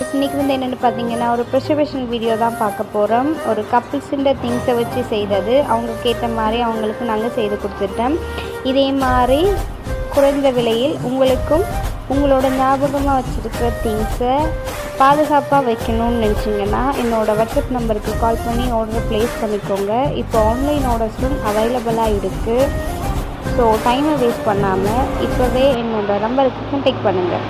இன்றைக்கி வந்து என்னென்னு பார்த்தீங்கன்னா ஒரு ப்ரிசர்வேஷன் வீடியோ தான் பார்க்க போகிறோம். ஒரு கப்புள்ஸுன்ற திங்ஸை வச்சு செய்தது. அவங்க கேட்ட மாதிரி அவங்களுக்கு நாங்கள் செய்து கொடுத்துட்டோம். இதே மாதிரி குறைந்த விலையில் உங்களுக்கும் உங்களோட ஞாபகமாக வச்சுருக்கிற திங்ஸை பாதுகாப்பாக வைக்கணும்னு நினச்சிங்கன்னா என்னோடய வாட்ஸ்அப் நம்பருக்கு கால் பண்ணி ஆர்டர் ப்ளேஸ் பண்ணிக்கோங்க. இப்போ ஆன்லைன் ஆர்டர்ஸும் அவைலபிளாக இருக்குது. ஸோ டைமை வேஸ்ட் பண்ணாமல் இப்போவே என்னோடய நம்பருக்கு கான்டெக்ட் பண்ணுங்கள்.